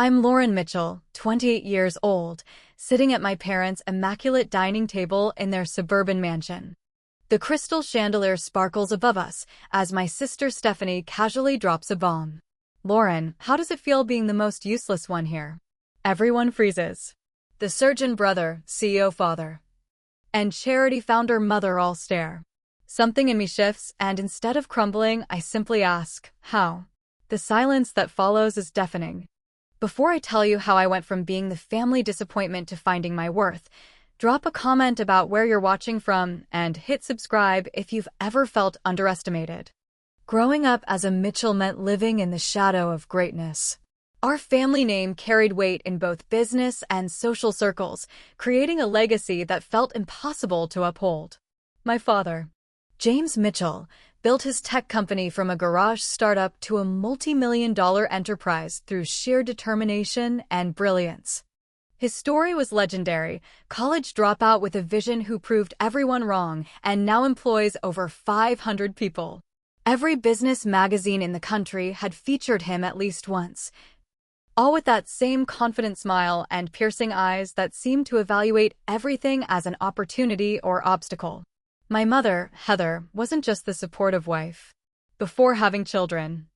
I'm Lauren Mitchell, 28 years old, sitting at my parents' immaculate dining table in their suburban mansion. The crystal chandelier sparkles above us as my sister Stephanie casually drops a bomb. Lauren, how does it feel being the most useless one here? Everyone freezes. The surgeon brother, CEO father, and charity founder mother all stare. Something in me shifts, and instead of crumbling, I simply ask, how? The silence that follows is deafening. Before I tell you how I went from being the family disappointment to finding my worth, drop a comment about where you're watching from and hit subscribe if you've ever felt underestimated. Growing up as a Mitchell meant living in the shadow of greatness. Our family name carried weight in both business and social circles, creating a legacy that felt impossible to uphold. My father, James Mitchell, built his tech company from a garage startup to a multi-million-dollar enterprise through sheer determination and brilliance. His story was legendary: college dropout with a vision who proved everyone wrong and now employs over 500 people. Every business magazine in the country had featured him at least once, all with that same confident smile and piercing eyes that seemed to evaluate everything as an opportunity or obstacle. My mother, Heather, wasn't just the supportive wife. Before having children,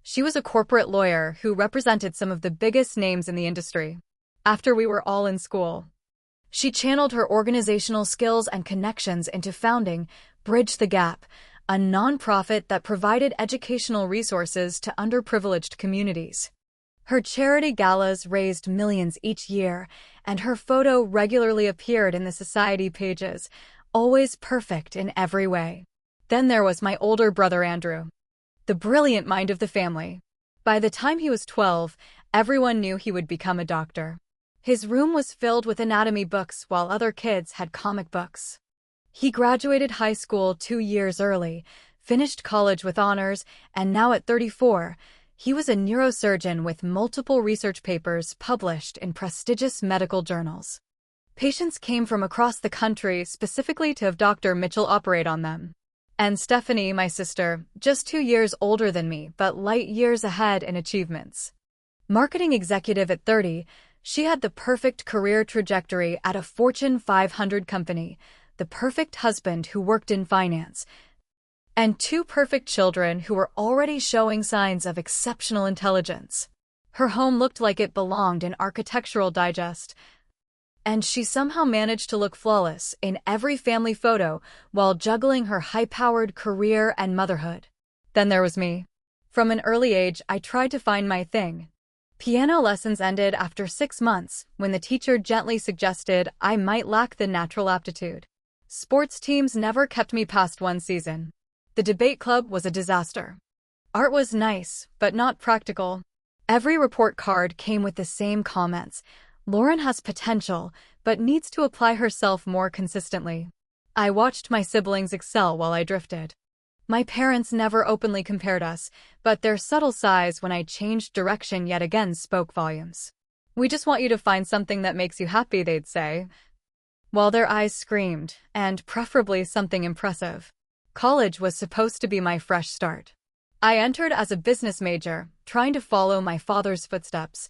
she was a corporate lawyer who represented some of the biggest names in the industry. After we were all in school, she channeled her organizational skills and connections into founding Bridge the Gap, a nonprofit that provided educational resources to underprivileged communities. Her charity galas raised millions each year, and her photo regularly appeared in the society pages, always perfect in every way. Then there was my older brother Andrew, the brilliant mind of the family. By the time he was 12, everyone knew he would become a doctor. His room was filled with anatomy books while other kids had comic books. He graduated high school 2 years early, finished college with honors, and now at 34, he was a neurosurgeon with multiple research papers published in prestigious medical journals. Patients came from across the country specifically to have Dr. Mitchell operate on them. And Stephanie, my sister, just 2 years older than me, but light years ahead in achievements. Marketing executive at 30, she had the perfect career trajectory at a Fortune 500 company, the perfect husband who worked in finance, and 2 perfect children who were already showing signs of exceptional intelligence. Her home looked like it belonged in Architectural Digest, and she somehow managed to look flawless in every family photo while juggling her high-powered career and motherhood. Then there was me. From an early age, I tried to find my thing. Piano lessons ended after 6 months when the teacher gently suggested I might lack the natural aptitude. Sports teams never kept me past 1 season. The debate club was a disaster. Art was nice, but not practical. Every report card came with the same comments: Lauren has potential, but needs to apply herself more consistently. I watched my siblings excel while I drifted. My parents never openly compared us, but their subtle sighs when I changed direction yet again spoke volumes. "We just want you to find something that makes you happy," they'd say, while their eyes screamed, and preferably something impressive. College was supposed to be my fresh start. I entered as a business major, trying to follow my father's footsteps,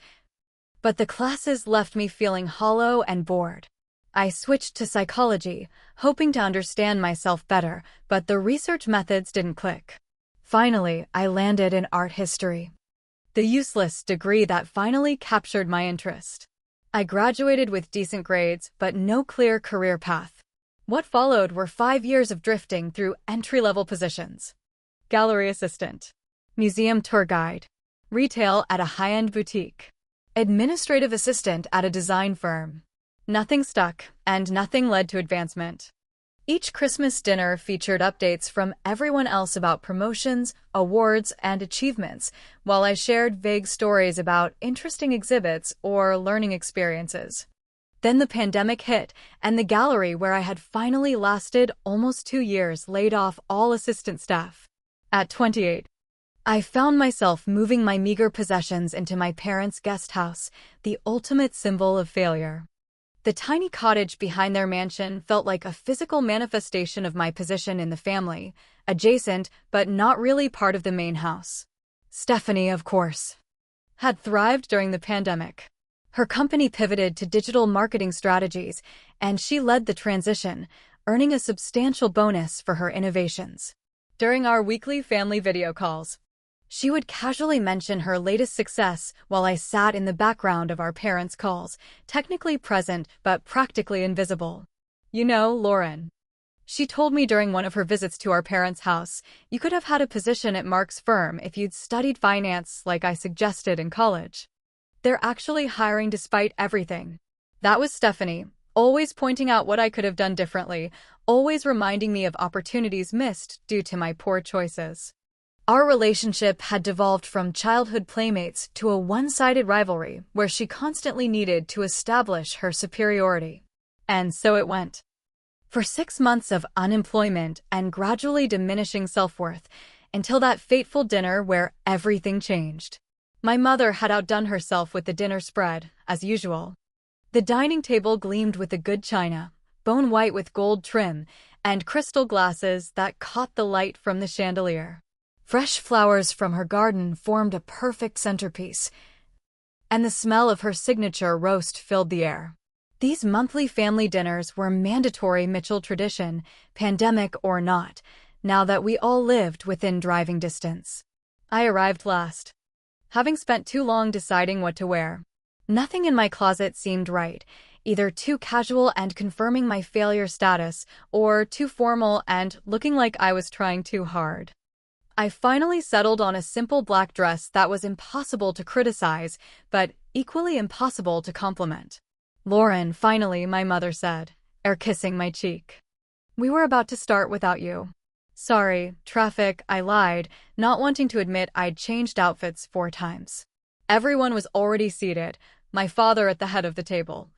but the classes left me feeling hollow and bored. I switched to psychology, hoping to understand myself better, but the research methods didn't click. Finally, I landed in art history, the useless degree that finally captured my interest. I graduated with decent grades, but no clear career path. What followed were 5 years of drifting through entry-level positions: gallery assistant, museum tour guide, retail at a high-end boutique, administrative assistant at a design firm. Nothing stuck, and nothing led to advancement. Each Christmas dinner featured updates from everyone else about promotions, awards, and achievements, while I shared vague stories about interesting exhibits or learning experiences. Then the pandemic hit, and the gallery where I had finally lasted almost 2 years laid off all assistant staff. At 28, I found myself moving my meager possessions into my parents' guest house, the ultimate symbol of failure. The tiny cottage behind their mansion felt like a physical manifestation of my position in the family, adjacent but not really part of the main house. Stephanie, of course, had thrived during the pandemic. Her company pivoted to digital marketing strategies, and she led the transition, earning a substantial bonus for her innovations. During our weekly family video calls, she would casually mention her latest success while I sat in the background of our parents' calls, technically present but practically invisible. You know, Lauren, she told me during one of her visits to our parents' house, you could have had a position at Mark's firm if you'd studied finance like I suggested in college. They're actually hiring despite everything. That was Stephanie, always pointing out what I could have done differently, always reminding me of opportunities missed due to my poor choices. Our relationship had devolved from childhood playmates to a one-sided rivalry where she constantly needed to establish her superiority. And so it went. For 6 months of unemployment and gradually diminishing self-worth, until that fateful dinner where everything changed. My mother had outdone herself with the dinner spread, as usual. The dining table gleamed with the good china, bone white with gold trim, and crystal glasses that caught the light from the chandelier. Fresh flowers from her garden formed a perfect centerpiece, and the smell of her signature roast filled the air. These monthly family dinners were mandatory Mitchell tradition, pandemic or not, now that we all lived within driving distance. I arrived last, having spent too long deciding what to wear. Nothing in my closet seemed right, either too casual and confirming my failure status, or too formal and looking like I was trying too hard. I finally settled on a simple black dress that was impossible to criticize, but equally impossible to compliment. Lauren, finally, my mother said, kissing my cheek. We were about to start without you. Sorry, traffic, I lied, not wanting to admit I'd changed outfits 4 times. Everyone was already seated, my father at the head of the table,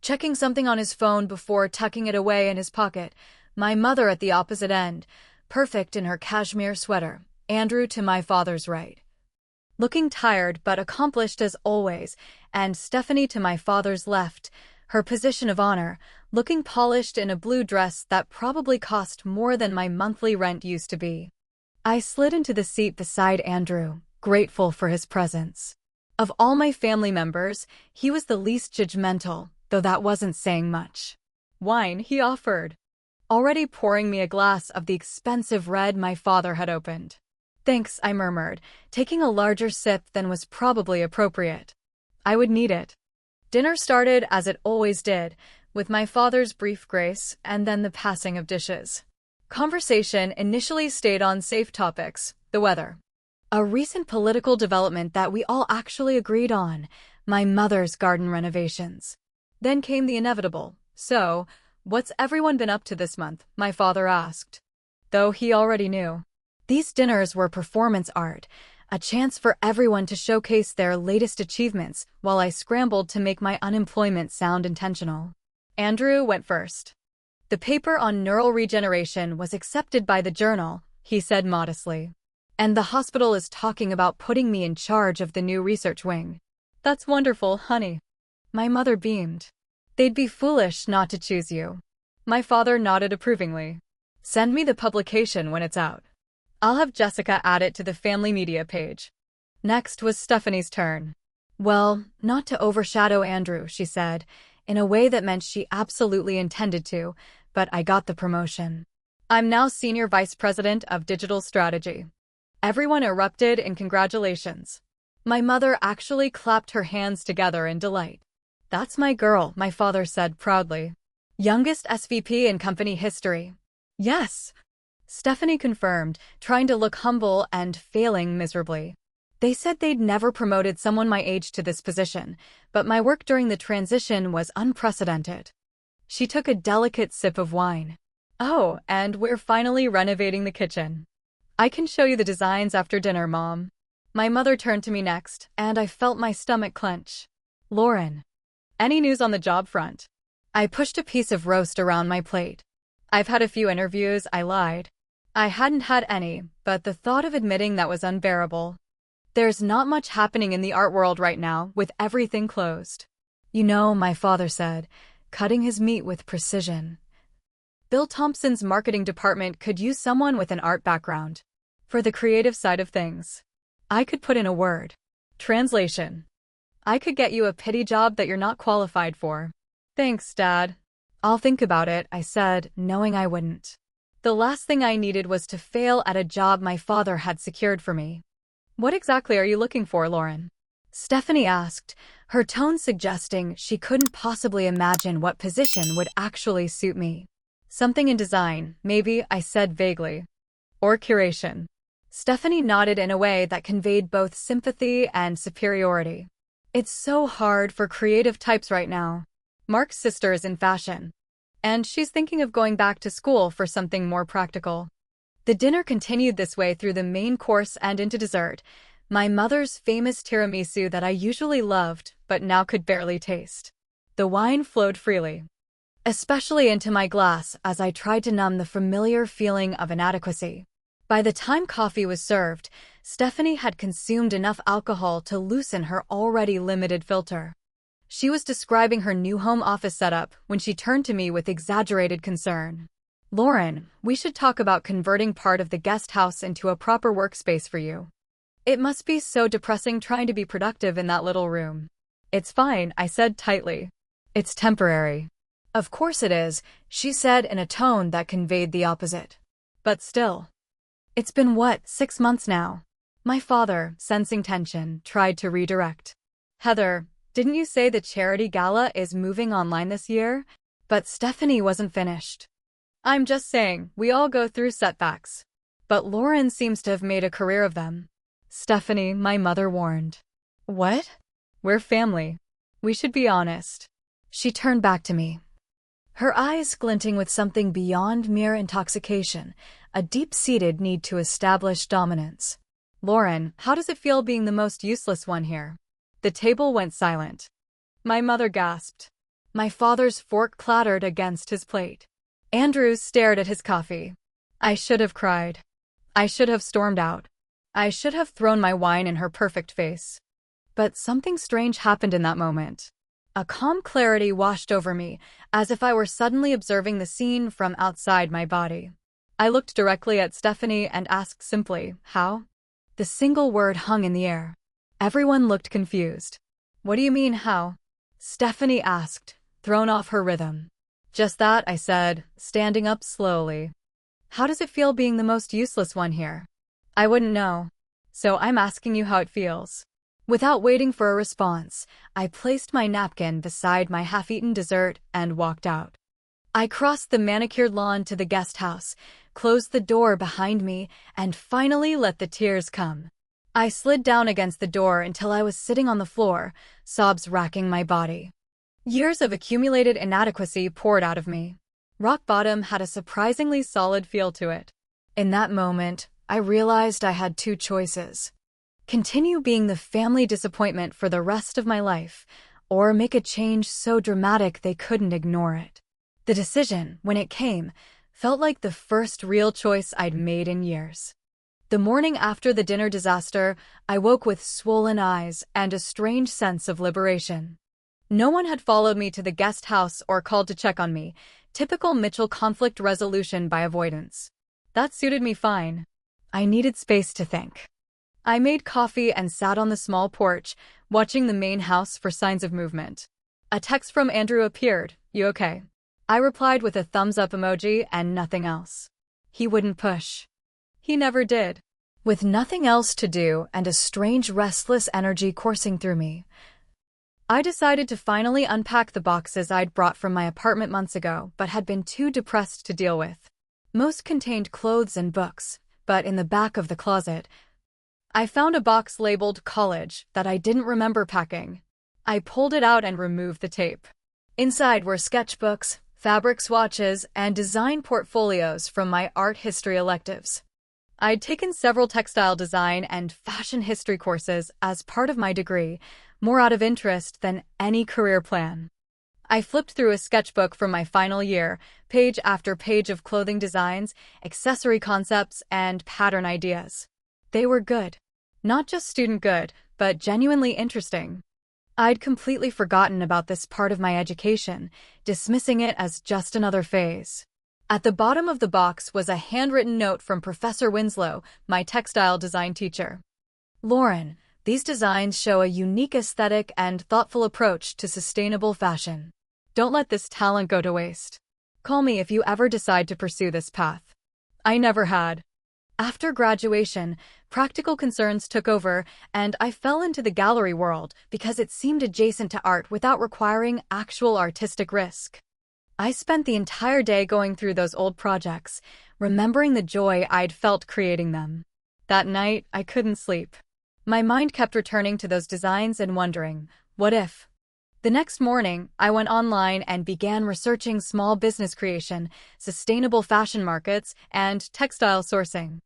checking something on his phone before tucking it away in his pocket, my mother at the opposite end, perfect in her cashmere sweater, Andrew to my father's right, looking tired but accomplished as always, and Stephanie to my father's left, her position of honor, looking polished in a blue dress that probably cost more than my monthly rent used to be. I slid into the seat beside Andrew, grateful for his presence. Of all my family members, he was the least judgmental, though that wasn't saying much. Wine, he offered, already pouring me a glass of the expensive red my father had opened. Thanks, I murmured, taking a larger sip than was probably appropriate. I would need it. Dinner started as it always did, with my father's brief grace and then the passing of dishes. Conversation initially stayed on safe topics, the weather, a recent political development that we all actually agreed on, my mother's garden renovations. Then came the inevitable. So, what's everyone been up to this month? My father asked, though he already knew. These dinners were performance art, a chance for everyone to showcase their latest achievements while I scrambled to make my unemployment sound intentional. Andrew went first. The paper on neural regeneration was accepted by the journal, he said modestly. And the hospital is talking about putting me in charge of the new research wing. That's wonderful, honey. My mother beamed. They'd be foolish not to choose you. My father nodded approvingly. Send me the publication when it's out. I'll have Jessica add it to the family media page. Next was Stephanie's turn. Well, not to overshadow Andrew, she said, in a way that meant she absolutely intended to, but I got the promotion. I'm now Senior Vice President of Digital Strategy. Everyone erupted in congratulations. My mother actually clapped her hands together in delight. That's my girl, my father said proudly. Youngest SVP in company history. Yes, Stephanie confirmed, trying to look humble and failing miserably. They said they'd never promoted someone my age to this position, but my work during the transition was unprecedented. She took a delicate sip of wine. Oh, and we're finally renovating the kitchen. I can show you the designs after dinner, Mom. My mother turned to me next, and I felt my stomach clench. Lauren, any news on the job front? I pushed a piece of roast around my plate. I've had a few interviews, I lied. I hadn't had any, but the thought of admitting that was unbearable. There's not much happening in the art world right now, with everything closed. You know, my father said, cutting his meat with precision. Bill Thompson's marketing department could use someone with an art background. For the creative side of things. I could put in a word. Translation: I could get you a pity job that you're not qualified for. Thanks, Dad. I'll think about it, I said, knowing I wouldn't. The last thing I needed was to fail at a job my father had secured for me. What exactly are you looking for, Lauren? Stephanie asked, her tone suggesting she couldn't possibly imagine what position would actually suit me. Something in design, maybe, I said vaguely. Or curation. Stephanie nodded in a way that conveyed both sympathy and superiority. It's so hard for creative types right now. Mark's sister is in fashion, and she's thinking of going back to school for something more practical. The dinner continued this way through the main course and into dessert, my mother's famous tiramisu that I usually loved but now could barely taste. The wine flowed freely, especially into my glass as I tried to numb the familiar feeling of inadequacy. By the time coffee was served, Stephanie had consumed enough alcohol to loosen her already limited filter. She was describing her new home office setup when she turned to me with exaggerated concern. Lauren, we should talk about converting part of the guest house into a proper workspace for you. It must be so depressing trying to be productive in that little room. It's fine, I said tightly. It's temporary. Of course it is, she said in a tone that conveyed the opposite. But still. It's been 6 months now? My father, sensing tension, tried to redirect. Heather, didn't you say the charity gala is moving online this year? But Stephanie wasn't finished. I'm just saying, we all go through setbacks. But Lauren seems to have made a career of them. Stephanie, my mother warned. What? We're family. We should be honest. She turned back to me, her eyes glinting with something beyond mere intoxication, a deep-seated need to establish dominance. Lauren, how does it feel being the most useless one here? The table went silent. My mother gasped. My father's fork clattered against his plate. Andrew stared at his coffee. I should have cried. I should have stormed out. I should have thrown my wine in her perfect face. But something strange happened in that moment. A calm clarity washed over me, as if I were suddenly observing the scene from outside my body. I looked directly at Stephanie and asked simply, how? The single word hung in the air. Everyone looked confused. What do you mean, how? Stephanie asked, thrown off her rhythm. Just that, I said, standing up slowly. How does it feel being the most useless one here? I wouldn't know. So I'm asking you how it feels. Without waiting for a response, I placed my napkin beside my half-eaten dessert and walked out. I crossed the manicured lawn to the guest house, closed the door behind me, and finally let the tears come. I slid down against the door until I was sitting on the floor, sobs racking my body. Years of accumulated inadequacy poured out of me. Rock bottom had a surprisingly solid feel to it. In that moment, I realized I had two choices. Continue being the family disappointment for the rest of my life, or make a change so dramatic they couldn't ignore it. The decision, when it came, felt like the first real choice I'd made in years. The morning after the dinner disaster, I woke with swollen eyes and a strange sense of liberation. No one had followed me to the guest house or called to check on me, typical Mitchell conflict resolution by avoidance. That suited me fine. I needed space to think. I made coffee and sat on the small porch, watching the main house for signs of movement. A text from Andrew appeared, "You okay?" I replied with a thumbs-up emoji and nothing else. He wouldn't push. He never did. With nothing else to do and a strange restless energy coursing through me, I decided to finally unpack the boxes I'd brought from my apartment months ago but had been too depressed to deal with. Most contained clothes and books, but in the back of the closet, I found a box labeled college that I didn't remember packing. I pulled it out and removed the tape. Inside were sketchbooks, fabric swatches, and design portfolios from my art history electives. I'd taken several textile design and fashion history courses as part of my degree, more out of interest than any career plan. I flipped through a sketchbook from my final year, page after page of clothing designs, accessory concepts, and pattern ideas. They were good. Not just student good, but genuinely interesting. I'd completely forgotten about this part of my education, dismissing it as just another phase. At the bottom of the box was a handwritten note from Professor Winslow, my textile design teacher. Lauren, These designs show a unique aesthetic and thoughtful approach to sustainable fashion. Don't let this talent go to waste. Call me if you ever decide to pursue this path. I never had. After graduation, practical concerns took over, and I fell into the gallery world because it seemed adjacent to art without requiring actual artistic risk. I spent the entire day going through those old projects, remembering the joy I'd felt creating them. That night, I couldn't sleep. My mind kept returning to those designs and wondering, what if? The next morning, I went online and began researching small business creation, sustainable fashion markets, and textile sourcing.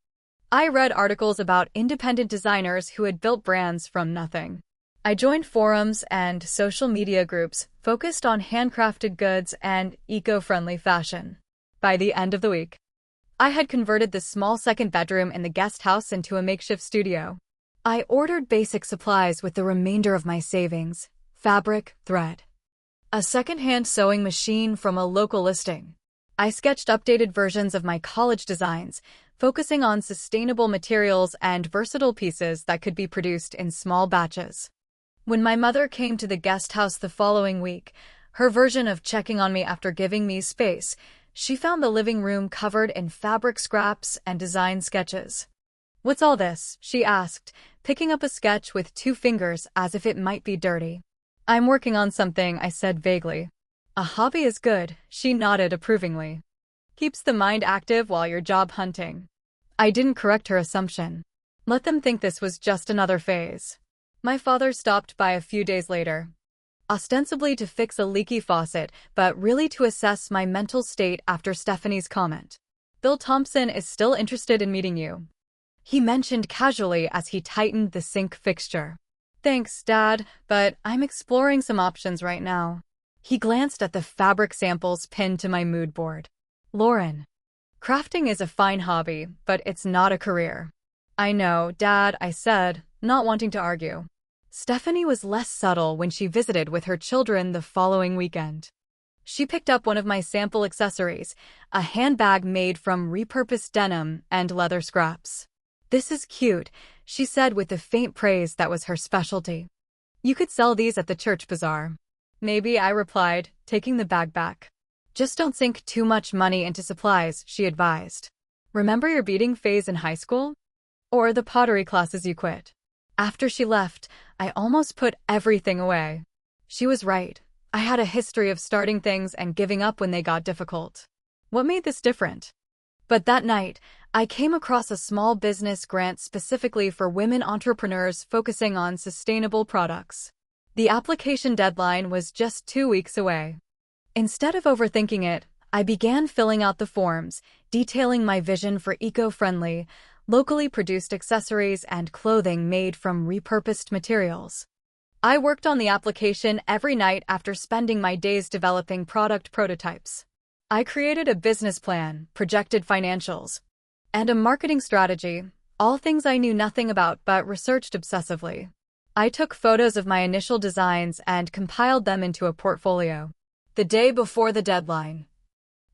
I read articles about independent designers who had built brands from nothing. I joined forums and social media groups focused on handcrafted goods and eco-friendly fashion. By the end of the week, I had converted the small second bedroom in the guest house into a makeshift studio. I ordered basic supplies with the remainder of my savings: fabric, thread, a second-hand sewing machine from a local listing. I sketched updated versions of my college designs, focusing on sustainable materials and versatile pieces that could be produced in small batches. When my mother came to the guest house the following week, her version of checking on me after giving me space, she found the living room covered in fabric scraps and design sketches. "What's all this?" she asked, picking up a sketch with 2 fingers as if it might be dirty. "I'm working on something," I said vaguely. "A hobby is good," she nodded approvingly. "Keeps the mind active while you're job hunting." I didn't correct her assumption. Let them think this was just another phase. My father stopped by a few days later, ostensibly to fix a leaky faucet, but really to assess my mental state after Stephanie's comment. "Bill Thompson is still interested in meeting you," he mentioned casually as he tightened the sink fixture. "Thanks, Dad, but I'm exploring some options right now." He glanced at the fabric samples pinned to my mood board. "Lauren, crafting is a fine hobby, but it's not a career." "I know, Dad," I said, not wanting to argue. Stephanie was less subtle when she visited with her children the following weekend. She picked up one of my sample accessories, a handbag made from repurposed denim and leather scraps. "This is cute," she said with the faint praise that was her specialty. "You could sell these at the church bazaar." "Maybe," I replied, taking the bag back. "Just don't sink too much money into supplies," she advised. "Remember your beading phase in high school? Or the pottery classes you quit?" After she left, I almost put everything away. She was right. I had a history of starting things and giving up when they got difficult. What made this different? But that night, I came across a small business grant specifically for women entrepreneurs focusing on sustainable products. The application deadline was just 2 weeks away. Instead of overthinking it, I began filling out the forms, detailing my vision for eco-friendly, locally produced accessories and clothing made from repurposed materials. I worked on the application every night after spending my days developing product prototypes. I created a business plan, projected financials, and a marketing strategy, all things I knew nothing about but researched obsessively. I took photos of my initial designs and compiled them into a portfolio. The day before the deadline,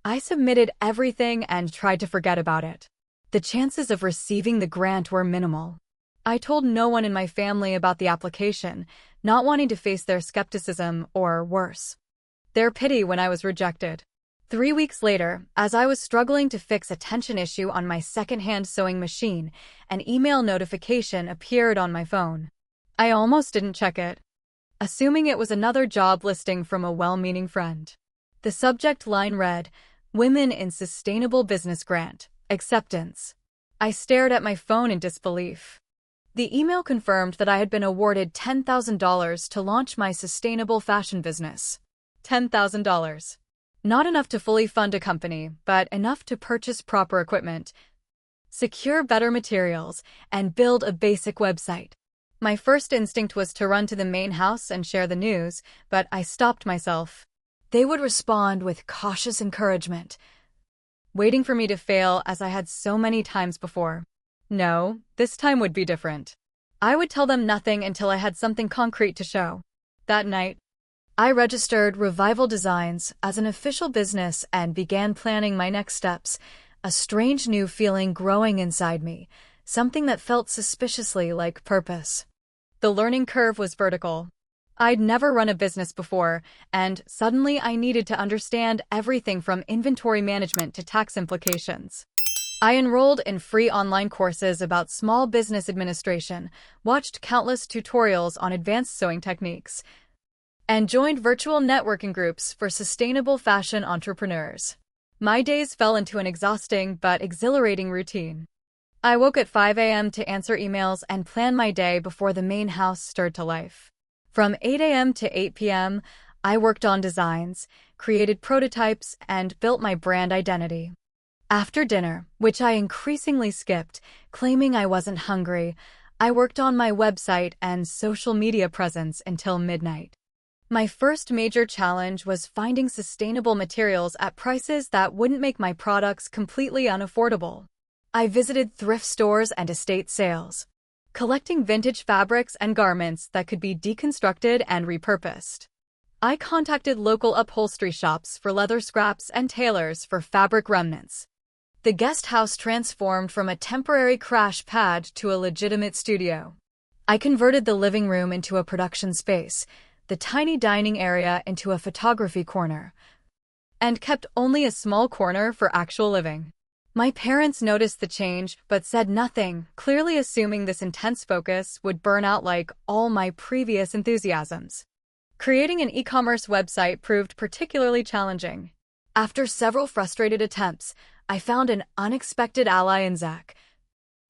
I submitted everything and tried to forget about it. The chances of receiving the grant were minimal. I told no one in my family about the application, not wanting to face their skepticism or, worse, their pity when I was rejected. 3 weeks later, as I was struggling to fix a tension issue on my second-hand sewing machine, an email notification appeared on my phone. I almost didn't check it, assuming it was another job listing from a well-meaning friend. The subject line read, "Women in Sustainable Business Grant. Acceptance." I stared at my phone in disbelief. The email confirmed that I had been awarded $10,000 to launch my sustainable fashion business. $10,000. Not enough to fully fund a company, but enough to purchase proper equipment, secure better materials, and build a basic website. My first instinct was to run to the main house and share the news, but I stopped myself. They would respond with cautious encouragement, waiting for me to fail as I had so many times before. No, this time would be different. I would tell them nothing until I had something concrete to show. That night, I registered Revival Designs as an official business and began planning my next steps, a strange new feeling growing inside me, something that felt suspiciously like purpose. The learning curve was vertical. I'd never run a business before, and suddenly I needed to understand everything from inventory management to tax implications. I enrolled in free online courses about small business administration, watched countless tutorials on advanced sewing techniques, and joined virtual networking groups for sustainable fashion entrepreneurs. My days fell into an exhausting but exhilarating routine. I woke at 5 a.m. to answer emails and plan my day before the main house stirred to life. From 8 a.m. to 8 p.m., I worked on designs, created prototypes, and built my brand identity. After dinner, which I increasingly skipped, claiming I wasn't hungry, I worked on my website and social media presence until midnight. My first major challenge was finding sustainable materials at prices that wouldn't make my products completely unaffordable. I visited thrift stores and estate sales, collecting vintage fabrics and garments that could be deconstructed and repurposed. I contacted local upholstery shops for leather scraps and tailors for fabric remnants. The guest house transformed from a temporary crash pad to a legitimate studio. I converted the living room into a production space, the tiny dining area into a photography corner, and kept only a small corner for actual living. My parents noticed the change but said nothing, clearly assuming this intense focus would burn out like all my previous enthusiasms. Creating an e-commerce website proved particularly challenging. After several frustrated attempts, I found an unexpected ally in Zach,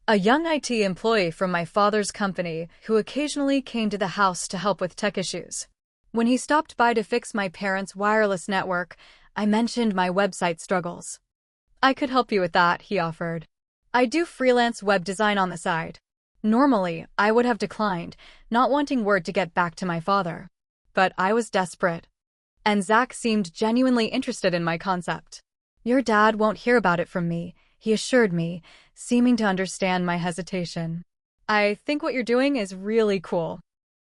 a young IT employee from my father's company who occasionally came to the house to help with tech issues. When he stopped by to fix my parents' wireless network, I mentioned my website struggles. "I could help you with that," he offered. "I do freelance web design on the side." Normally, I would have declined, not wanting word to get back to my father. But I was desperate. And Zach seemed genuinely interested in my concept. "Your dad won't hear about it from me," he assured me, seeming to understand my hesitation. "I think what you're doing is really cool."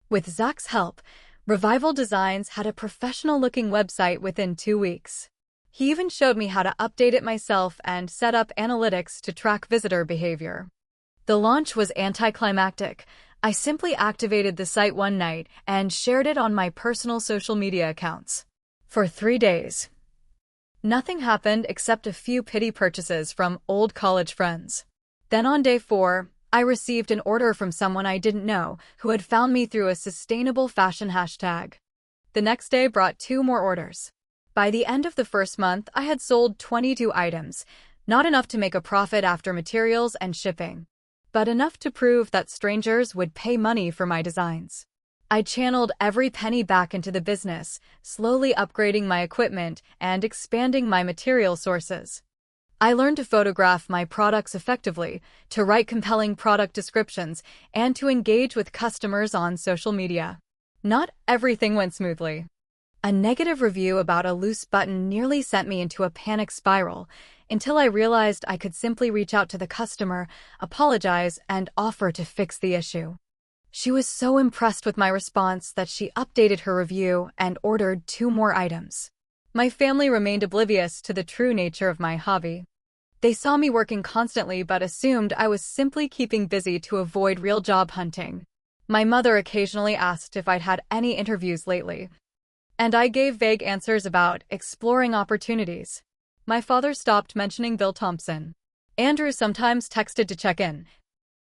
With Zach's help, Revival Designs had a professional-looking website within 2 weeks. He even showed me how to update it myself and set up analytics to track visitor behavior. The launch was anticlimactic. I simply activated the site one night and shared it on my personal social media accounts. For 3 days, nothing happened except a few pity purchases from old college friends. Then on day 4, I received an order from someone I didn't know who had found me through a sustainable fashion hashtag. The next day brought 2 more orders. By the end of the first month, I had sold 22 items, not enough to make a profit after materials and shipping, but enough to prove that strangers would pay money for my designs. I channeled every penny back into the business, slowly upgrading my equipment and expanding my material sources. I learned to photograph my products effectively, to write compelling product descriptions, and to engage with customers on social media. Not everything went smoothly. A negative review about a loose button nearly sent me into a panic spiral, until I realized I could simply reach out to the customer, apologize, and offer to fix the issue. She was so impressed with my response that she updated her review and ordered 2 more items. My family remained oblivious to the true nature of my hobby. They saw me working constantly but assumed I was simply keeping busy to avoid real job hunting. My mother occasionally asked if I'd had any interviews lately, and I gave vague answers about exploring opportunities. My father stopped mentioning Bill Thompson. Andrew sometimes texted to check in,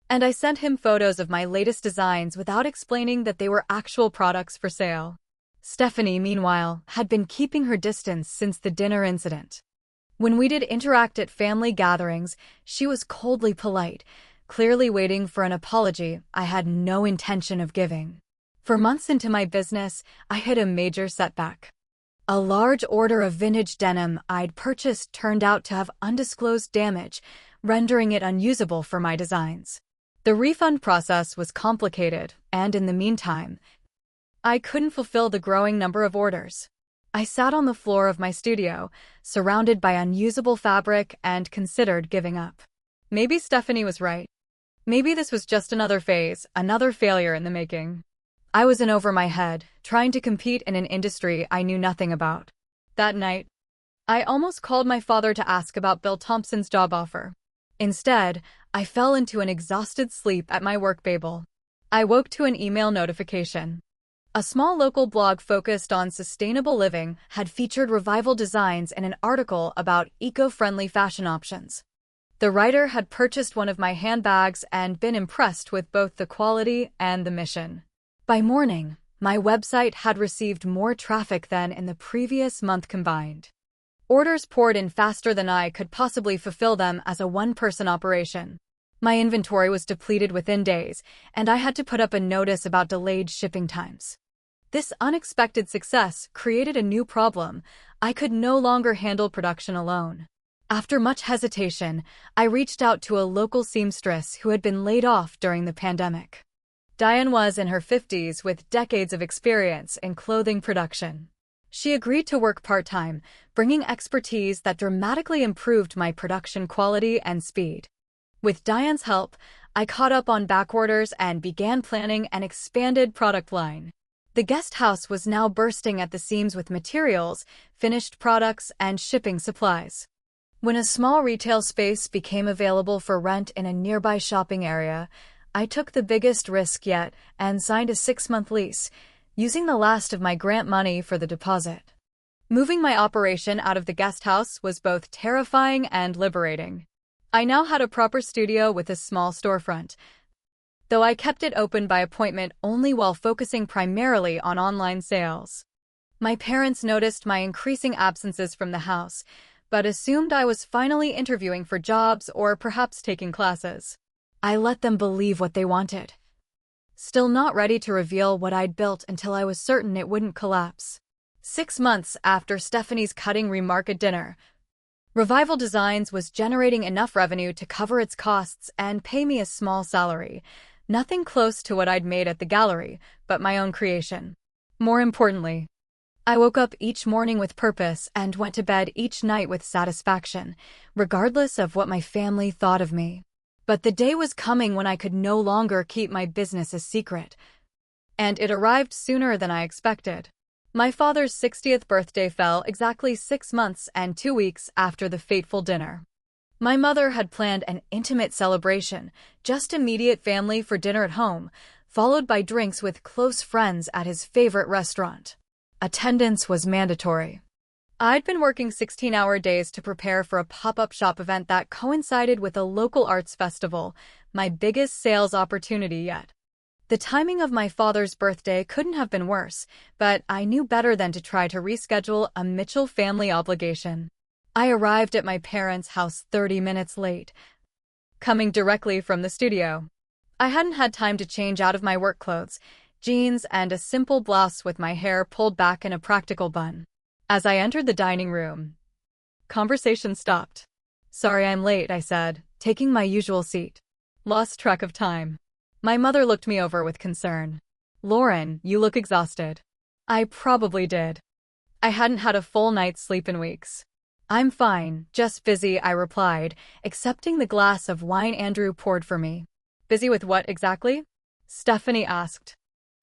and I sent him photos of my latest designs without explaining that they were actual products for sale. Stephanie, meanwhile, had been keeping her distance since the dinner incident. When we did interact at family gatherings, she was coldly polite, clearly waiting for an apology I had no intention of giving. For months into my business, I hit a major setback. A large order of vintage denim I'd purchased turned out to have undisclosed damage, rendering it unusable for my designs. The refund process was complicated, and in the meantime, I couldn't fulfill the growing number of orders. I sat on the floor of my studio, surrounded by unusable fabric, and considered giving up. Maybe Stephanie was right. Maybe this was just another phase, another failure in the making. I was in over my head, trying to compete in an industry I knew nothing about. That night, I almost called my father to ask about Bill Thompson's job offer. Instead, I fell into an exhausted sleep at my work table. I woke to an email notification. A small local blog focused on sustainable living had featured Revival Designs in an article about eco-friendly fashion options. The writer had purchased one of my handbags and been impressed with both the quality and the mission. By morning, my website had received more traffic than in the previous month combined. Orders poured in faster than I could possibly fulfill them as a one-person operation. My inventory was depleted within days, and I had to put up a notice about delayed shipping times. This unexpected success created a new problem. I could no longer handle production alone. After much hesitation, I reached out to a local seamstress who had been laid off during the pandemic. Diane was in her 50s with decades of experience in clothing production. She agreed to work part-time, bringing expertise that dramatically improved my production quality and speed. With Diane's help, I caught up on back orders and began planning an expanded product line. The guest house was now bursting at the seams with materials, finished products, and shipping supplies. When a small retail space became available for rent in a nearby shopping area, I took the biggest risk yet and signed a 6-month lease, using the last of my grant money for the deposit. Moving my operation out of the guest house was both terrifying and liberating. I now had a proper studio with a small storefront, though I kept it open by appointment only while focusing primarily on online sales. My parents noticed my increasing absences from the house, but assumed I was finally interviewing for jobs or perhaps taking classes. I let them believe what they wanted. Still not ready to reveal what I'd built until I was certain it wouldn't collapse. 6 months after Stephanie's cutting remark at dinner, Revival Designs was generating enough revenue to cover its costs and pay me a small salary. Nothing close to what I'd made at the gallery, but my own creation. More importantly, I woke up each morning with purpose and went to bed each night with satisfaction, regardless of what my family thought of me. But the day was coming when I could no longer keep my business a secret. And it arrived sooner than I expected. My father's 60th birthday fell exactly 6 months and 2 weeks after the fateful dinner. My mother had planned an intimate celebration, just immediate family for dinner at home, followed by drinks with close friends at his favorite restaurant. Attendance was mandatory. I'd been working 16-hour days to prepare for a pop-up shop event that coincided with a local arts festival, my biggest sales opportunity yet. The timing of my father's birthday couldn't have been worse, but I knew better than to try to reschedule a Mitchell family obligation. I arrived at my parents' house 30 minutes late, coming directly from the studio. I hadn't had time to change out of my work clothes, jeans and a simple blouse with my hair pulled back in a practical bun. As I entered the dining room, conversation stopped. "Sorry I'm late," I said, taking my usual seat. Lost track of time. My mother looked me over with concern. "Lauren, you look exhausted." I probably did. I hadn't had a full night's sleep in weeks. "I'm fine, just busy," I replied, accepting the glass of wine Andrew poured for me. "Busy with what exactly?" Stephanie asked.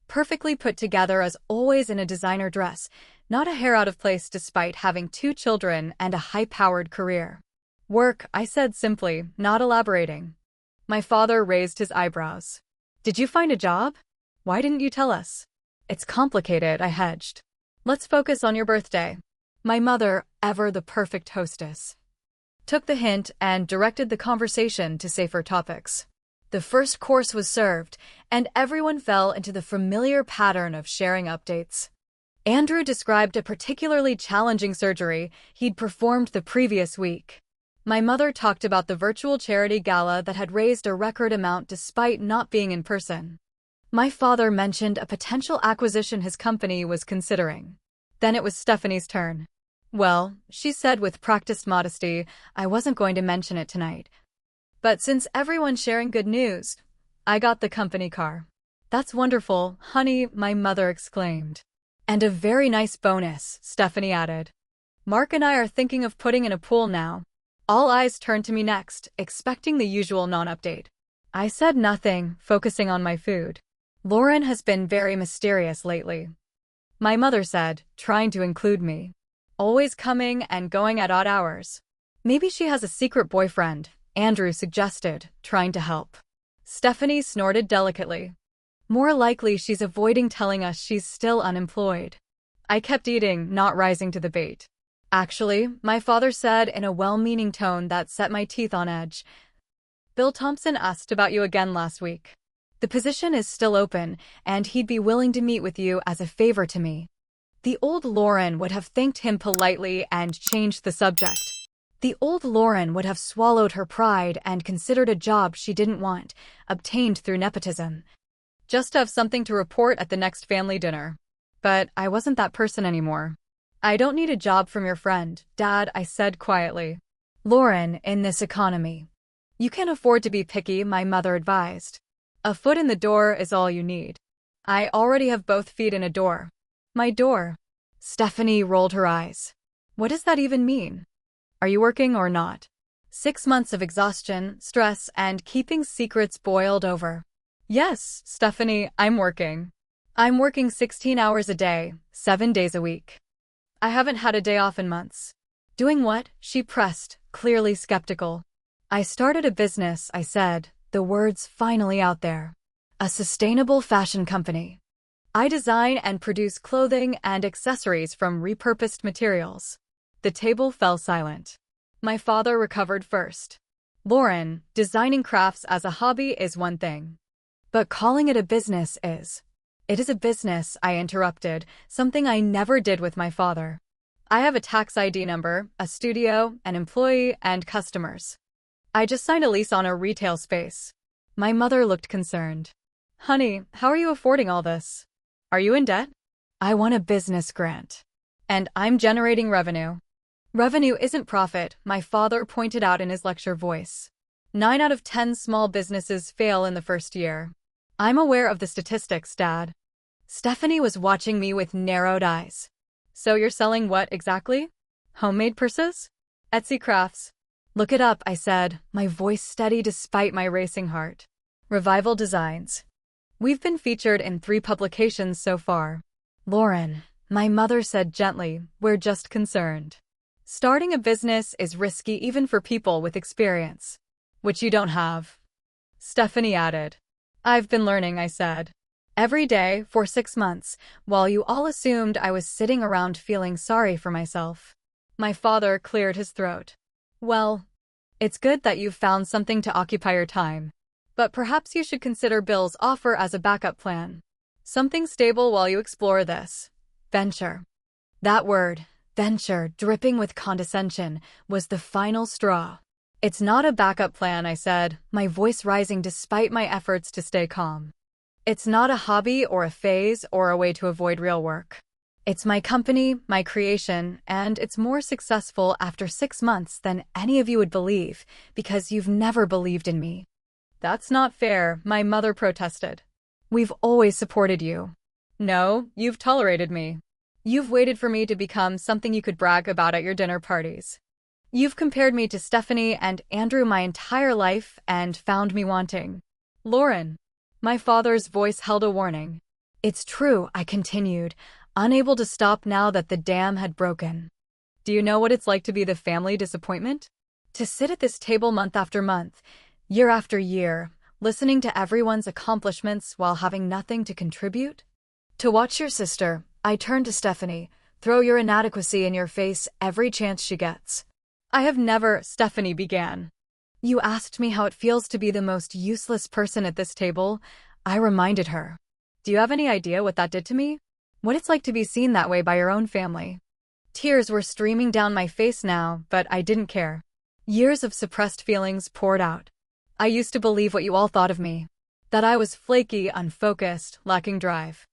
Perfectly put together as always in a designer dress, not a hair out of place despite having 2 children and a high-powered career. "Work," I said simply, not elaborating. My father raised his eyebrows. "Did you find a job? Why didn't you tell us?" "It's complicated," I hedged. "Let's focus on your birthday." My mother, ever the perfect hostess, took the hint and directed the conversation to safer topics. The first course was served, and everyone fell into the familiar pattern of sharing updates. Andrew described a particularly challenging surgery he'd performed the previous week. My mother talked about the virtual charity gala that had raised a record amount despite not being in person. My father mentioned a potential acquisition his company was considering. Then it was Stephanie's turn. "Well," she said with practiced modesty, "I wasn't going to mention it tonight. But since everyone's sharing good news, I got the company car." "That's wonderful, honey," my mother exclaimed. "And a very nice bonus," Stephanie added. "Mark and I are thinking of putting in a pool now." All eyes turned to me next, expecting the usual non-update. I said nothing, focusing on my food. "Lauren has been very mysterious lately," my mother said, trying to include me. "Always coming and going at odd hours." "Maybe she has a secret boyfriend," Andrew suggested, trying to help. Stephanie snorted delicately. More likely she's avoiding telling us she's still unemployed. I kept eating, not rising to the bait. Actually, my father said in a well-meaning tone that set my teeth on edge, Bill Thompson asked about you again last week. The position is still open, and he'd be willing to meet with you as a favor to me. The old Lauren would have thanked him politely and changed the subject. The old Lauren would have swallowed her pride and considered a job she didn't want, obtained through nepotism. Just have something to report at the next family dinner. But I wasn't that person anymore. I don't need a job from your friend, Dad, I said quietly. Lauren, in this economy. You can't afford to be picky, my mother advised. A foot in the door is all you need. I already have both feet in a door. My door. Stephanie rolled her eyes. What does that even mean? Are you working or not? 6 months of exhaustion, stress, and keeping secrets boiled over. Yes, Stephanie, I'm working. I'm working 16 hours a day, 7 days a week. I haven't had a day off in months. Doing what? She pressed, clearly skeptical. I started a business, I said, the words finally out there. A sustainable fashion company. I design and produce clothing and accessories from repurposed materials. The table fell silent. My father recovered first. Lauren, designing crafts as a hobby is one thing. But calling it a business is. It is a business, I interrupted, something I never did with my father. I have a tax ID number, a studio, an employee, and customers. I just signed a lease on a retail space. My mother looked concerned. Honey, how are you affording all this? Are you in debt? I won a business grant. And I'm generating revenue. Revenue isn't profit, my father pointed out in his lecture voice. 9 out of 10 small businesses fail in the first year. I'm aware of the statistics, Dad. Stephanie was watching me with narrowed eyes. So you're selling what exactly? Homemade purses? Etsy crafts? Look it up, I said, my voice steady despite my racing heart. Revival Designs. We've been featured in 3 publications so far. Lauren, my mother said gently, we're just concerned. Starting a business is risky even for people with experience. Which you don't have. Stephanie added. I've been learning, I said. Every day, for 6 months, while you all assumed I was sitting around feeling sorry for myself. My father cleared his throat. Well, it's good that you've found something to occupy your time. But perhaps you should consider Bill's offer as a backup plan. Something stable while you explore this. Venture. That word, venture, dripping with condescension, was the final straw. It's not a backup plan, I said, my voice rising despite my efforts to stay calm. It's not a hobby or a phase or a way to avoid real work. It's my company, my creation, and it's more successful after 6 months than any of you would believe, because you've never believed in me. That's not fair, my mother protested. We've always supported you. No, you've tolerated me. You've waited for me to become something you could brag about at your dinner parties. You've compared me to Stephanie and Andrew my entire life and found me wanting. Lauren. My father's voice held a warning. It's true, I continued, unable to stop now that the dam had broken. Do you know what it's like to be the family disappointment? To sit at this table month after month, year after year, listening to everyone's accomplishments while having nothing to contribute? To watch your sister, I turned to Stephanie, throw your inadequacy in your face every chance she gets. I have never, Stephanie began. You asked me how it feels to be the most useless person at this table. I reminded her. Do you have any idea what that did to me? What it's like to be seen that way by your own family? Tears were streaming down my face now, but I didn't care. Years of suppressed feelings poured out. I used to believe what you all thought of me. That I was flaky, unfocused, lacking drive.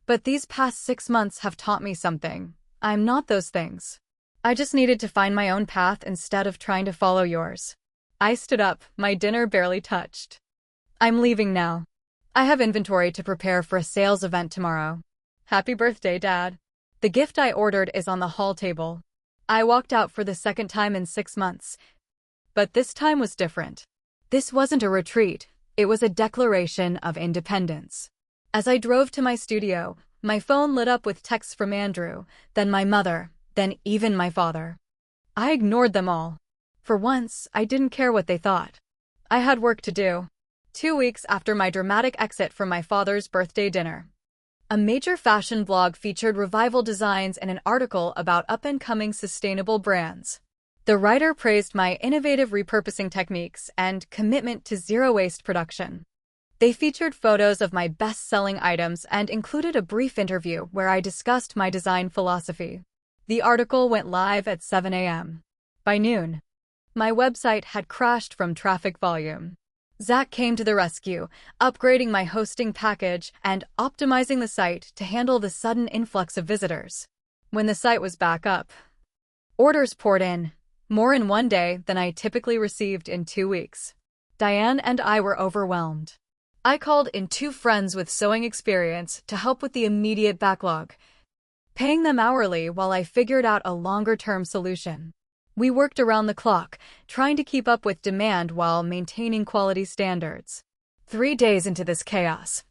But these past 6 months have taught me something. I'm not those things. I just needed to find my own path instead of trying to follow yours. I stood up, my dinner barely touched. I'm leaving now. I have inventory to prepare for a sales event tomorrow. Happy birthday, Dad. The gift I ordered is on the hall table. I walked out for the second time in 6 months. But this time was different. This wasn't a retreat, it was a declaration of independence. As I drove to my studio, my phone lit up with texts from Andrew, then my mother, then even my father. I ignored them all. For once, I didn't care what they thought. I had work to do. 2 weeks after my dramatic exit from my father's birthday dinner. A major fashion blog featured revival designs in an article about up-and-coming sustainable brands. The writer praised my innovative repurposing techniques and commitment to zero-waste production. They featured photos of my best-selling items and included a brief interview where I discussed my design philosophy. The article went live at 7 a.m. By noon, my website had crashed from traffic volume. Zach came to the rescue, upgrading my hosting package and optimizing the site to handle the sudden influx of visitors. When the site was back up, orders poured in, more in one day than I typically received in 2 weeks. Diane and I were overwhelmed. I called in 2 friends with sewing experience to help with the immediate backlog, paying them hourly while I figured out a longer-term solution. We worked around the clock, trying to keep up with demand while maintaining quality standards. 3 days into this chaos,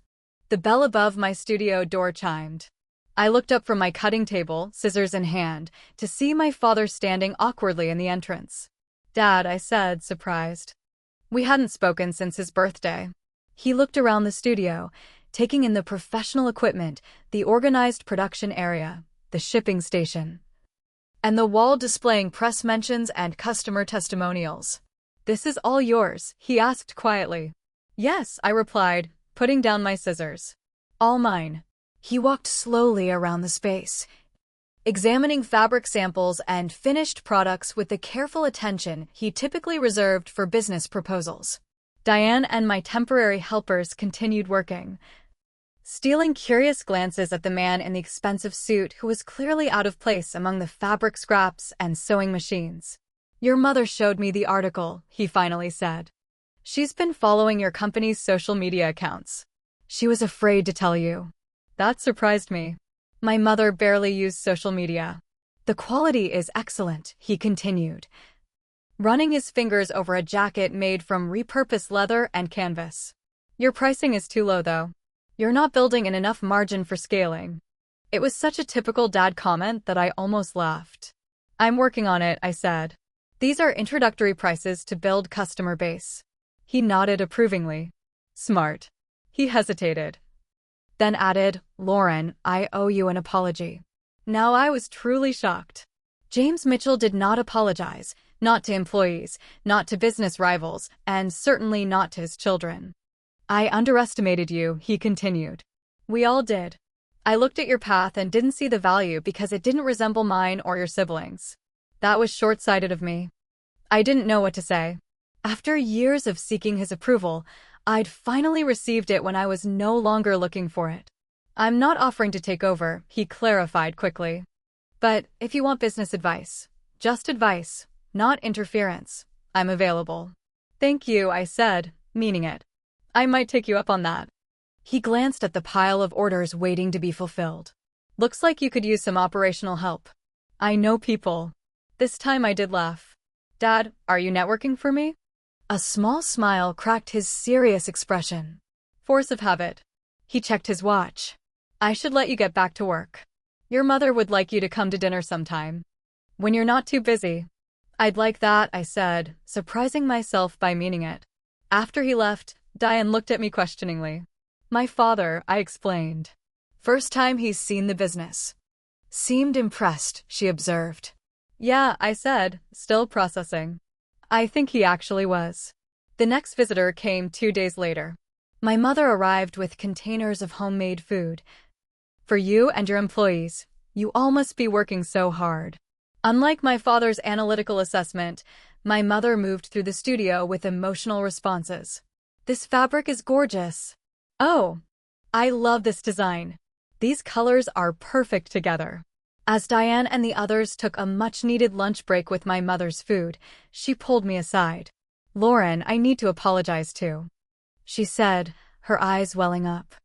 the bell above my studio door chimed. I looked up from my cutting table, scissors in hand, to see my father standing awkwardly in the entrance. "Dad," I said, surprised. We hadn't spoken since his birthday. He looked around the studio, taking in the professional equipment, the organized production area, the shipping station, and the wall displaying press mentions and customer testimonials. "This is all yours?" he asked quietly. "Yes," I replied, putting down my scissors. "All mine." He walked slowly around the space, examining fabric samples and finished products with the careful attention he typically reserved for business proposals. Diane and my temporary helpers continued working, stealing curious glances at the man in the expensive suit who was clearly out of place among the fabric scraps and sewing machines. "Your mother showed me the article," he finally said. "She's been following your company's social media accounts. She was afraid to tell you." That surprised me. My mother barely used social media. "The quality is excellent," he continued, running his fingers over a jacket made from repurposed leather and canvas. "Your pricing is too low, though. You're not building in enough margin for scaling." It was such a typical dad comment that I almost laughed. "I'm working on it," I said. "These are introductory prices to build customer base." He nodded approvingly. "Smart." He hesitated, then added, "Lauren, I owe you an apology." Now I was truly shocked. James Mitchell did not apologize, not to employees, not to business rivals, and certainly not to his children. "I underestimated you," he continued. "We all did. I looked at your path and didn't see the value because it didn't resemble mine or your siblings. That was short-sighted of me." I didn't know what to say. After years of seeking his approval, I'd finally received it when I was no longer looking for it. "I'm not offering to take over," he clarified quickly. "But if you want business advice, just advice, not interference, I'm available." "Thank you," I said, meaning it. "I might take you up on that." He glanced at the pile of orders waiting to be fulfilled. "Looks like you could use some operational help." "I know people." This time I did laugh. "Dad, are you networking for me?" A small smile cracked his serious expression. "Force of habit." He checked his watch. "I should let you get back to work. Your mother would like you to come to dinner sometime, when you're not too busy." "I'd like that," I said, surprising myself by meaning it. After he left, Diane looked at me questioningly. "My father," I explained. "First time he's seen the business." "Seemed impressed," she observed. "Yeah," I said, still processing. "I think he actually was." The next visitor came 2 days later. My mother arrived with containers of homemade food. "For you and your employees. You all must be working so hard." Unlike my father's analytical assessment, my mother moved through the studio with emotional responses. "This fabric is gorgeous." "Oh, I love this design. These colors are perfect together." As Diane and the others took a much-needed lunch break with my mother's food, she pulled me aside. "Lauren, I need to apologize too," she said, her eyes welling up.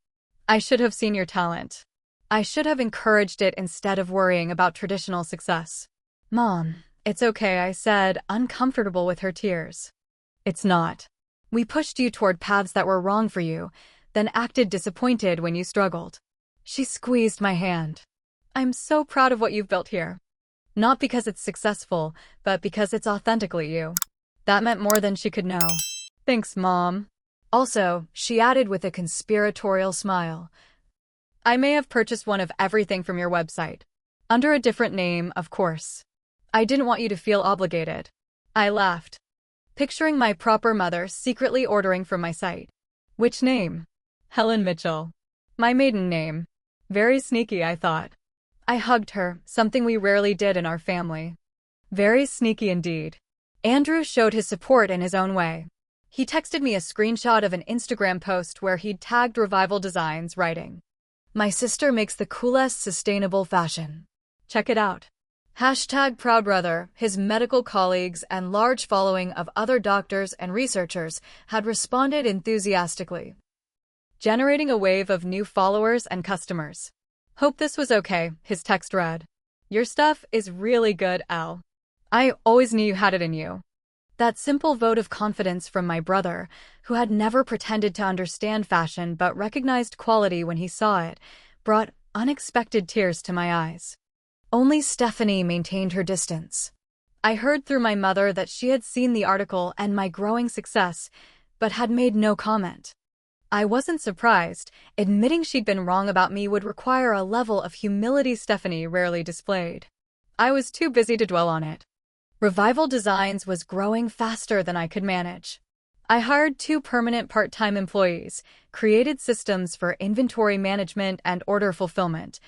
"I should have seen your talent. I should have encouraged it instead of worrying about traditional success." "Mom, it's okay," I said, uncomfortable with her tears. "It's not. We pushed you toward paths that were wrong for you, then acted disappointed when you struggled." She squeezed my hand. "I'm so proud of what you've built here. Not because it's successful, but because it's authentically you." That meant more than she could know. "Thanks, Mom." Also, she added with a conspiratorial smile, I may have purchased one of everything from your website. Under a different name, of course. I didn't want you to feel obligated. I laughed, picturing my proper mother secretly ordering from my site. Which name? Helen Mitchell. My maiden name. Very sneaky, I thought. I hugged her, something we rarely did in our family. Very sneaky indeed. Andrew showed his support in his own way. He texted me a screenshot of an Instagram post where he'd tagged Revival Designs, writing, My sister makes the coolest sustainable fashion. Check it out. #ProudBrother, his medical colleagues and large following of other doctors and researchers had responded enthusiastically, generating a wave of new followers and customers. Hope this was okay, his text read. Your stuff is really good, Al. I always knew you had it in you. That simple vote of confidence from my brother, who had never pretended to understand fashion but recognized quality when he saw it, brought unexpected tears to my eyes. Only Stephanie maintained her distance. I heard through my mother that she had seen the article and my growing success, but had made no comment. I wasn't surprised. Admitting she'd been wrong about me would require a level of humility Stephanie rarely displayed. I was too busy to dwell on it. Revival Designs was growing faster than I could manage. I hired 2 permanent part-time employees, created systems for inventory management and order fulfillment,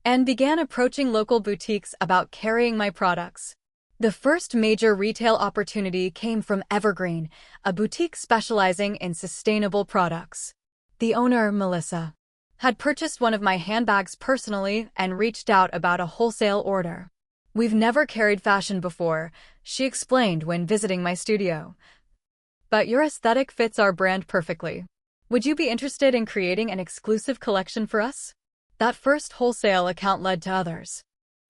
and began approaching local boutiques about carrying my products. The first major retail opportunity came from Evergreen, a boutique specializing in sustainable products. The owner, Melissa, had purchased one of my handbags personally and reached out about a wholesale order. We've never carried fashion before, she explained when visiting my studio. But your aesthetic fits our brand perfectly. Would you be interested in creating an exclusive collection for us? That first wholesale account led to others.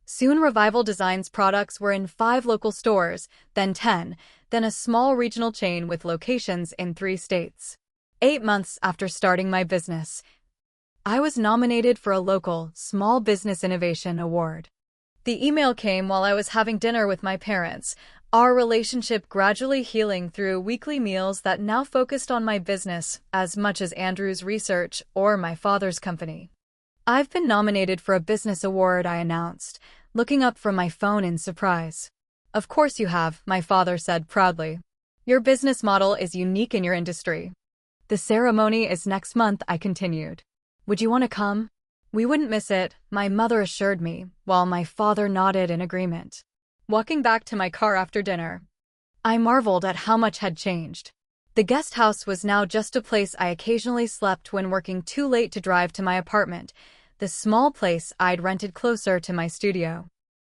Soon Revival Designs products were in 5 local stores, then 10, then a small regional chain with locations in 3 states. 8 months after starting my business, I was nominated for a local Small Business Innovation Award. The email came while I was having dinner with my parents, our relationship gradually healing through weekly meals that now focused on my business as much as Andrew's research or my father's company. I've been nominated for a business award, I announced, looking up from my phone in surprise. Of course you have, my father said proudly. Your business model is unique in your industry. The ceremony is next month, I continued. Would you want to come? We wouldn't miss it, my mother assured me, while my father nodded in agreement. Walking back to my car after dinner, I marveled at how much had changed. The guest house was now just a place I occasionally slept when working too late to drive to my apartment, the small place I'd rented closer to my studio.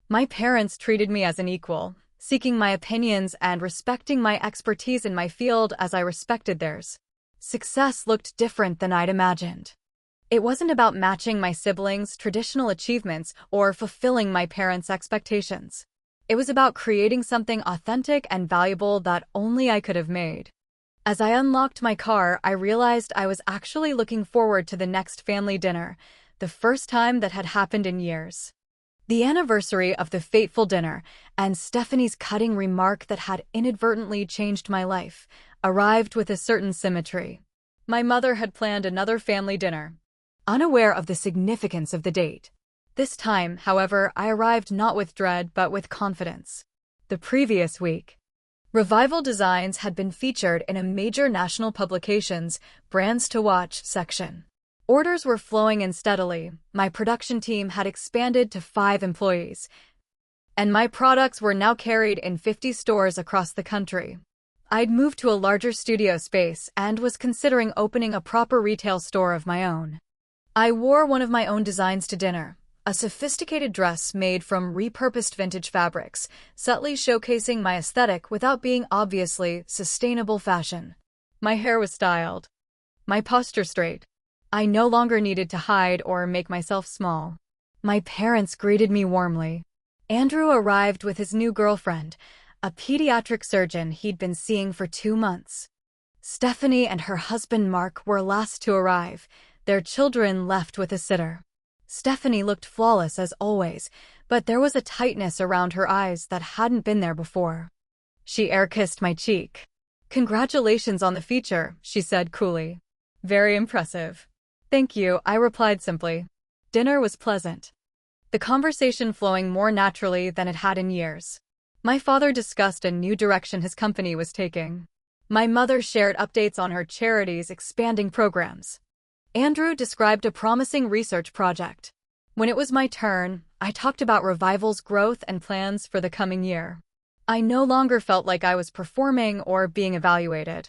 My parents treated me as an equal, seeking my opinions and respecting my expertise in my field as I respected theirs. Success looked different than I'd imagined. It wasn't about matching my siblings' traditional achievements or fulfilling my parents' expectations. It was about creating something authentic and valuable that only I could have made. As I unlocked my car, I realized I was actually looking forward to the next family dinner, the first time that had happened in years. The anniversary of the fateful dinner, and Stephanie's cutting remark that had inadvertently changed my life, arrived with a certain symmetry. My mother had planned another family dinner, unaware of the significance of the date. This time, however, I arrived not with dread but with confidence. The previous week, Revival Designs had been featured in a major national publication's Brands to Watch section. Orders were flowing in steadily, my production team had expanded to 5 employees, and my products were now carried in 50 stores across the country. I'd moved to a larger studio space and was considering opening a proper retail store of my own. I wore one of my own designs to dinner, a sophisticated dress made from repurposed vintage fabrics, subtly showcasing my aesthetic without being obviously sustainable fashion. My hair was styled, my posture straight. I no longer needed to hide or make myself small. My parents greeted me warmly. Andrew arrived with his new girlfriend, a pediatric surgeon he'd been seeing for 2 months. Stephanie and her husband Mark were last to arrive, their children left with a sitter. Stephanie looked flawless as always, but there was a tightness around her eyes that hadn't been there before. She air-kissed my cheek. "Congratulations on the feature," she said coolly. "Very impressive." "Thank you," I replied simply. Dinner was pleasant, the conversation flowing more naturally than it had in years. My father discussed a new direction his company was taking. My mother shared updates on her charity's expanding programs. Andrew described a promising research project. When it was my turn, I talked about Revival's growth and plans for the coming year. I no longer felt like I was performing or being evaluated.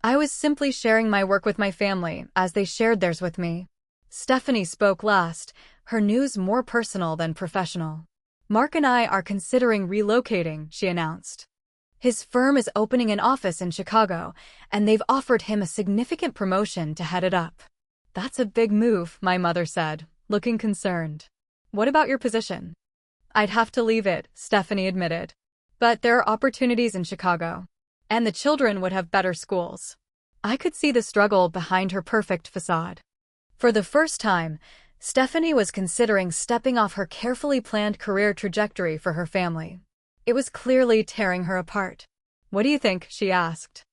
I was simply sharing my work with my family as they shared theirs with me. Stephanie spoke last, her news more personal than professional. "Mark and I are considering relocating," she announced. "His firm is opening an office in Chicago, and they've offered him a significant promotion to head it up." "That's a big move," my mother said, looking concerned. "What about your position?" "I'd have to leave it," Stephanie admitted. "But there are opportunities in Chicago. And the children would have better schools." I could see the struggle behind her perfect facade. For the first time, Stephanie was considering stepping off her carefully planned career trajectory for her family. It was clearly tearing her apart. "What do you think?" she asked,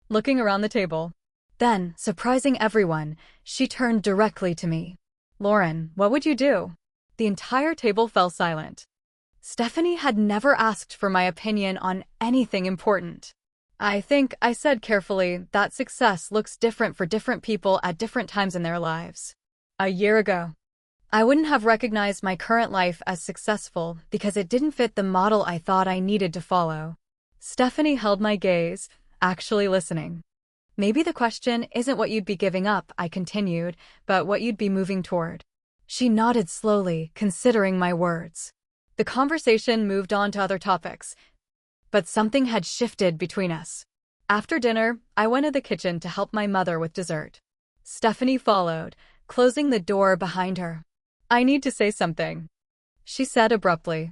looking around the table. Then, surprising everyone, she turned directly to me. "Lauren, what would you do?" The entire table fell silent. Stephanie had never asked for my opinion on anything important. "I think," I said carefully, "that success looks different for different people at different times in their lives. A year ago, I wouldn't have recognized my current life as successful because it didn't fit the model I thought I needed to follow." Stephanie held my gaze, actually listening. "Maybe the question isn't what you'd be giving up," I continued, "but what you'd be moving toward." She nodded slowly, considering my words. The conversation moved on to other topics, but something had shifted between us. After dinner, I went to the kitchen to help my mother with dessert. Stephanie followed, closing the door behind her. "I need to say something," she said abruptly.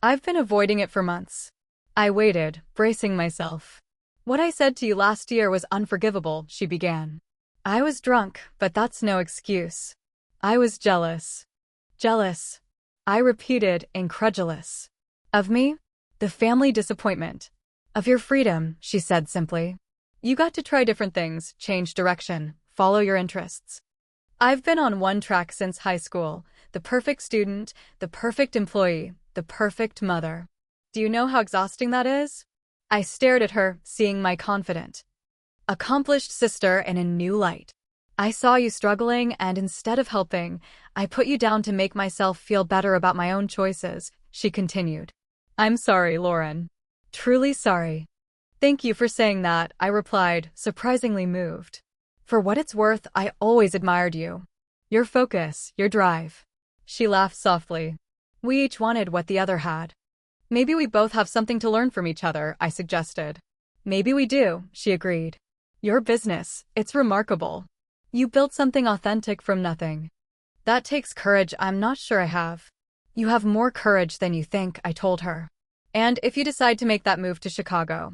"I've been avoiding it for months." I waited, bracing myself. "What I said to you last year was unforgivable," she began. "I was drunk, but that's no excuse. I was jealous." "Jealous?" I repeated, incredulous. "Of me? The family disappointment. Of your freedom," she said simply. "You got to try different things, change direction, follow your interests. I've been on one track since high school, the perfect student, the perfect employee, the perfect mother. Do you know how exhausting that is?" I stared at her, seeing my confident, accomplished sister in a new light. "I saw you struggling, and instead of helping, I put you down to make myself feel better about my own choices," she continued. "I'm sorry, Lauren. Truly sorry." "Thank you for saying that," I replied, surprisingly moved. "For what it's worth, I always admired you. Your focus, your drive." She laughed softly. "We each wanted what the other had." "Maybe we both have something to learn from each other," I suggested. "Maybe we do," she agreed. "Your business, it's remarkable. You built something authentic from nothing. That takes courage I'm not sure I have." "You have more courage than you think," I told her. "And if you decide to make that move to Chicago,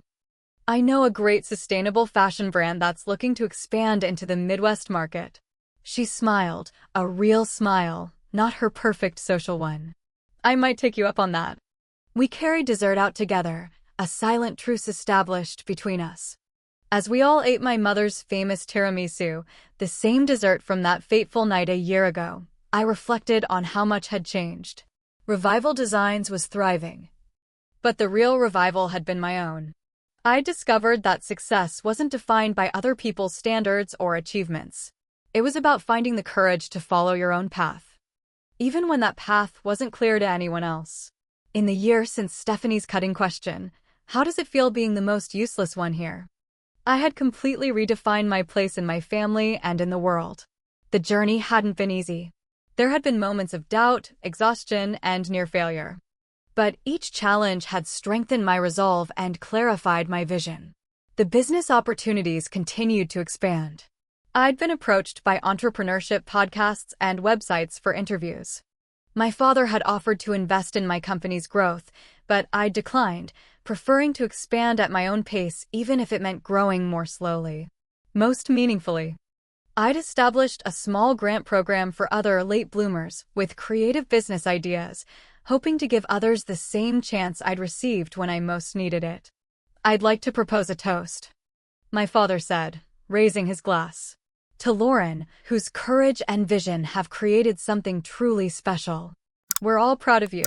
I know a great sustainable fashion brand that's looking to expand into the Midwest market." She smiled, a real smile, not her perfect social one. "I might take you up on that." We carried dessert out together, a silent truce established between us. As we all ate my mother's famous tiramisu, the same dessert from that fateful night a year ago, I reflected on how much had changed. Revival Designs was thriving, but the real revival had been my own. I discovered that success wasn't defined by other people's standards or achievements. It was about finding the courage to follow your own path, even when that path wasn't clear to anyone else. In the year since Stephanie's cutting question, how does it feel being the most useless one here? I had completely redefined my place in my family and in the world. The journey hadn't been easy. There had been moments of doubt, exhaustion, and near failure. But each challenge had strengthened my resolve and clarified my vision. The business opportunities continued to expand. I'd been approached by entrepreneurship podcasts and websites for interviews. My father had offered to invest in my company's growth, but I declined, preferring to expand at my own pace even if it meant growing more slowly. Most meaningfully, I'd established a small grant program for other late bloomers with creative business ideas, hoping to give others the same chance I'd received when I most needed it. "I'd like to propose a toast," my father said, raising his glass. To Lauren, whose courage and vision have created something truly special. We're all proud of you.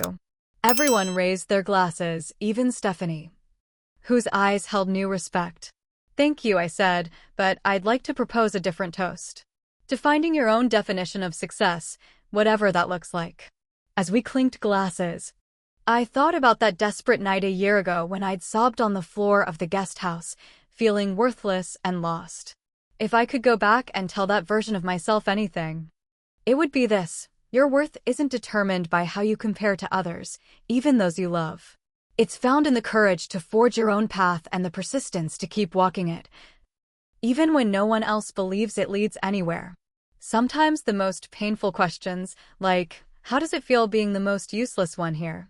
Everyone raised their glasses, even Stephanie, whose eyes held new respect. Thank you, I said, but I'd like to propose a different toast. To finding your own definition of success, whatever that looks like. As we clinked glasses, I thought about that desperate night a year ago when I'd sobbed on the floor of the guest house, feeling worthless and lost. If I could go back and tell that version of myself anything, it would be this: your worth isn't determined by how you compare to others, even those you love. It's found in the courage to forge your own path and the persistence to keep walking it, even when no one else believes it leads anywhere. Sometimes the most painful questions, like, how does it feel being the most useless one here,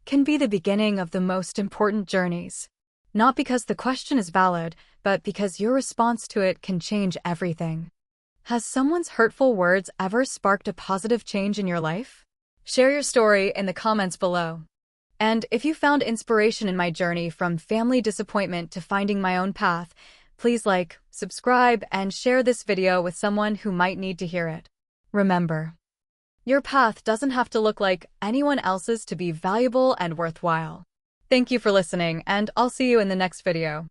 can be the beginning of the most important journeys. Not because the question is valid, but because your response to it can change everything. Has someone's hurtful words ever sparked a positive change in your life? Share your story in the comments below. And if you found inspiration in my journey from family disappointment to finding my own path, please like, subscribe, and share this video with someone who might need to hear it. Remember, your path doesn't have to look like anyone else's to be valuable and worthwhile. Thank you for listening, and I'll see you in the next video.